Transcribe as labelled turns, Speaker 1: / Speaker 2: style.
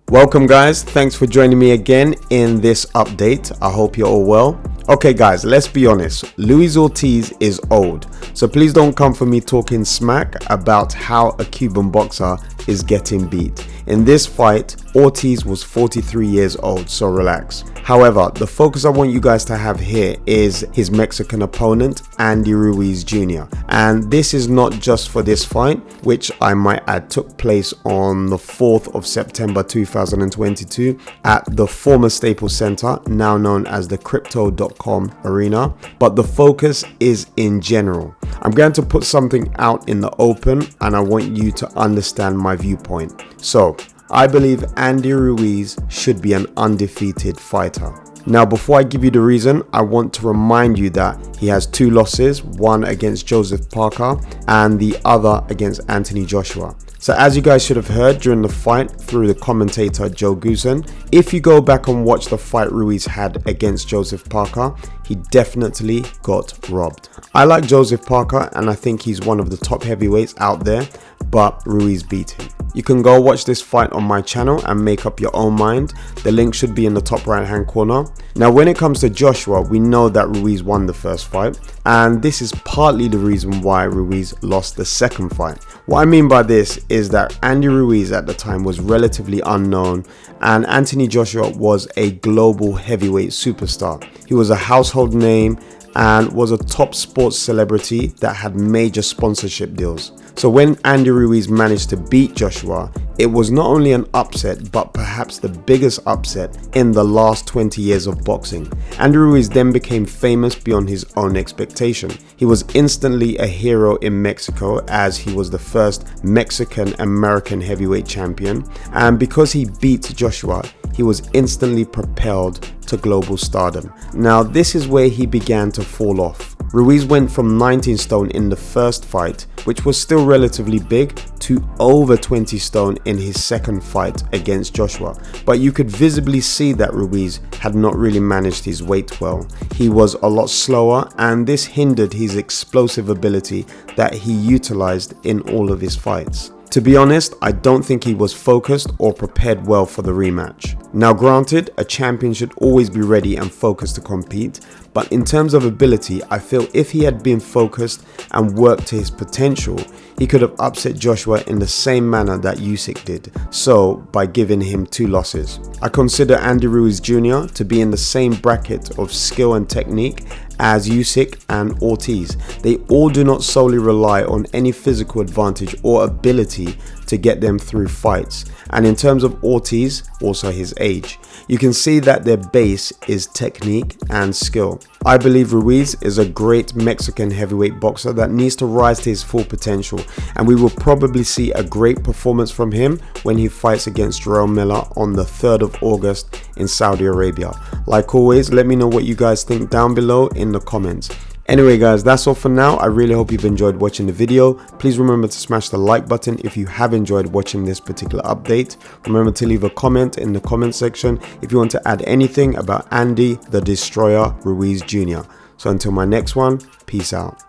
Speaker 1: Welcome guys, thanks for joining me again in this update. I hope you're all well. Okay guys, let's be honest, Luis Ortiz is old, so please don't come for me talking smack about how a Cuban boxer is getting beat. In this fight, Ortiz was 43 years old, so relax. However, the focus I want you guys to have here is his Mexican opponent, Andy Ruiz Jr. And this is not just for this fight, which I might add took place on the 4th of September 2022 at the former Staples Center, now known as the Crypto.com Arena, but the focus is in general. I'm going to put something out in the open and I want you to understand my viewpoint. So, I believe Andy Ruiz should be an undefeated fighter. Now, before I give you the reason, I want to remind you that he has two losses, one against Joseph Parker and the other against Anthony Joshua. So as you guys should have heard during the fight through the commentator Joe Goosen, if you go back and watch the fight Ruiz had against Joseph Parker, he definitely got robbed. I like Joseph Parker and I think he's one of the top heavyweights out there, but Ruiz beat him. You can go watch this fight on my channel and make up your own mind. The link should be in the top right hand corner. Now when it comes to Joshua, we know that Ruiz won the first fight, and this is partly the reason why Ruiz lost the second fight. What I mean by this is that Andy Ruiz at the time was relatively unknown and Anthony Joshua was a global heavyweight superstar. He was a household name and was a top sports celebrity that had major sponsorship deals. So when Andy Ruiz managed to beat Joshua, it was not only an upset, but perhaps the biggest upset in the last 20 years of boxing. Andy Ruiz then became famous beyond his own expectation. He was instantly a hero in Mexico as he was the first Mexican-American heavyweight champion. And because he beat Joshua, he was instantly propelled to global stardom. Now this is where he began to fall off. Ruiz went from 19 stone in the first fight, which was still relatively big, to over 20 stone in his second fight against Joshua. But you could visibly see that Ruiz had not really managed his weight well. He was a lot slower and this hindered his explosive ability that he utilized in all of his fights. To be honest, I don't think he was focused or prepared well for the rematch. Now granted, a champion should always be ready and focused to compete, but in terms of ability, I feel if he had been focused and worked to his potential, he could have upset Joshua in the same manner that Usyk did, so by giving him two losses. I consider Andy Ruiz Jr. to be in the same bracket of skill and technique as Usyk and Ortiz. They all do not solely rely on any physical advantage or ability to get them through fights. And in terms of Ortiz, also his age, you can see that their base is technique and skill. I believe Ruiz is a great Mexican heavyweight boxer that needs to rise to his full potential, and we will probably see a great performance from him when he fights against Jerome Miller on the 3rd of August in Saudi Arabia. Like always, let me know what you guys think down below in the comments. Anyway guys, that's all for now. I really hope you've enjoyed watching the video. Please remember to smash the like button if you have enjoyed watching this particular update. Remember to leave a comment in the comment section if you want to add anything about Andy the Destroyer Ruiz Jr. So until my next one, peace out.